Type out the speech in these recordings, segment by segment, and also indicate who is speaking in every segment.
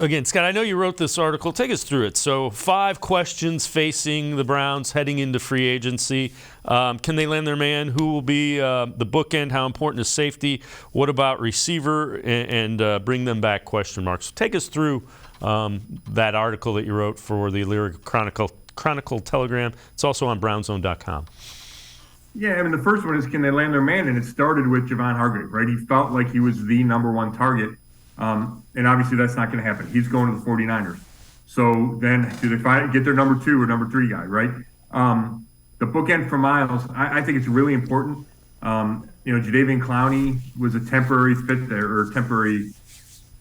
Speaker 1: Again, Scott, I know you wrote this article. Take us through it. So 5 questions facing the Browns heading into free agency. Can they land their man? Who will be the bookend? How important is safety? What about receiver? And bring them back, question marks. So take us through that article that you wrote for the Lyric Chronicle Telegram. It's also on brownzone.com.
Speaker 2: Yeah, I mean, the first one is, can they land their man? And it started with Javon Hargrave, right? He felt like he was the number one target. And obviously that's not going to happen. He's going to the 49ers. So then do they get their number 2 or number 3 guy, right? The bookend for Miles, I think it's really important. Jadeveon Clowney was a temporary fit there, or temporary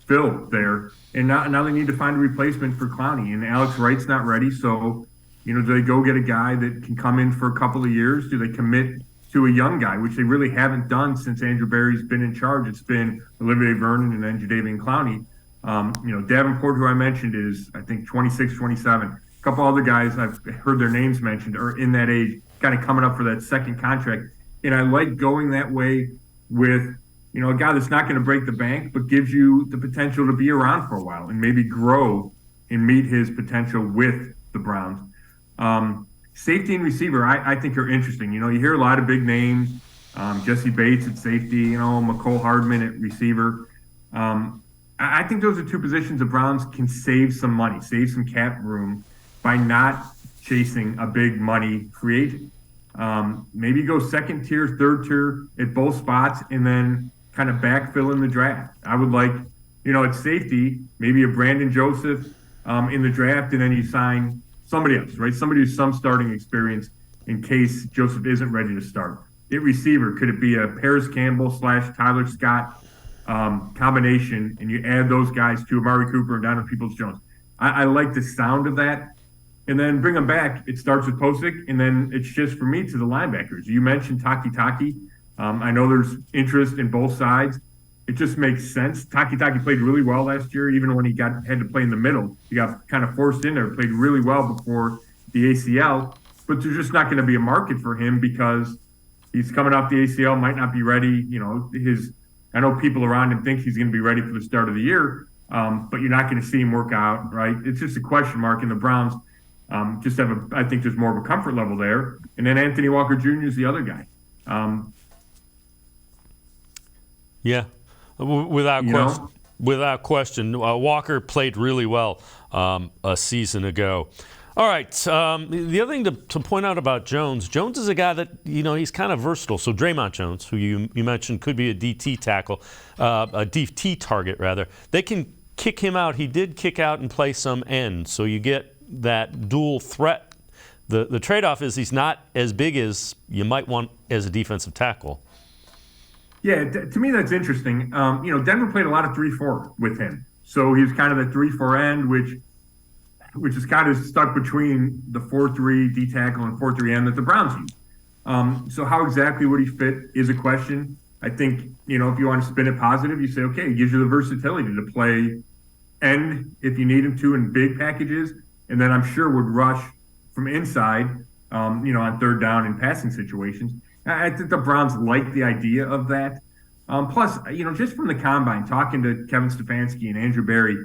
Speaker 2: fill there. And now they need to find a replacement for Clowney. And Alex Wright's not ready. So, do they go get a guy that can come in for a couple of years? Do they commit to a young guy, which they really haven't done since Andrew Berry's been in charge? It's been Olivier Vernon and then Jadeveon Clowney. Davenport, who I mentioned, is, I think, 26, 27. A couple other guys I've heard their names mentioned are in that age, kind of coming up for that second contract. And I like going that way with, a guy that's not going to break the bank, but gives you the potential to be around for a while and maybe grow and meet his potential with the Browns. Safety and receiver, I think, are interesting. You hear a lot of big names. Jesse Bates at safety, McCole Hardman at receiver. I think those are 2 positions the Browns can save some money, save some cap room by not chasing a big money free agent. Maybe go second tier, third tier at both spots, and then kind of backfill in the draft. I would like, at safety, maybe a Brandon Joseph in the draft, and then you sign somebody else, right? Somebody who's some starting experience in case Joseph isn't ready to start. At receiver, could it be a Paris Campbell / Tyler Scott combination, and you add those guys to Amari Cooper and Donovan Peoples-Jones? I like the sound of that. And then bring them back. It starts with Posick, and then it's just, for me, to the linebackers. You mentioned Taki. I know there's interest in both sides. It just makes sense. Taki played really well last year, even when he had to play in the middle. He got kind of forced in there, played really well before the ACL. But there's just not going to be a market for him because he's coming off the ACL, might not be ready. I know people around him think he's going to be ready for the start of the year, but you're not going to see him work out, right? It's just a question mark, and the Browns just have I think there's more of a comfort level there. And then Anthony Walker Jr. is the other guy.
Speaker 1: Yeah. Without question, Walker played really well a season ago. All right. The other thing to point out about Jones is a guy that, he's kind of versatile. So Draymond Jones, who you mentioned could be a DT tackle, a DT target rather. They can kick him out. He did kick out and play some end. So you get that dual threat. The trade-off is he's not as big as you might want as a defensive tackle.
Speaker 2: Yeah, to me that's interesting. Denver played a lot of 3-4 with him, so he was kind of the 3-4 end, which is kind of stuck between the 4-3 D tackle and 4-3 end that the Browns use. So how exactly would he fit is a question. I think if you want to spin it positive, you say, okay, it gives you the versatility to play end if you need him to in big packages, and then I'm sure would rush from inside, on third down in passing situations. I think the Browns like the idea of that. Plus, just from the combine, talking to Kevin Stefanski and Andrew Berry,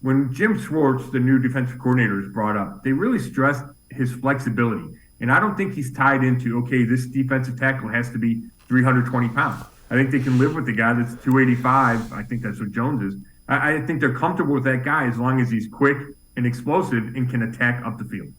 Speaker 2: when Jim Schwartz, the new defensive coordinator, is brought up, they really stressed his flexibility. And I don't think he's tied into, okay, this defensive tackle has to be 320 pounds. I think they can live with the guy that's 285. I think that's what Jones is. I think they're comfortable with that guy as long as he's quick and explosive and can attack up the field.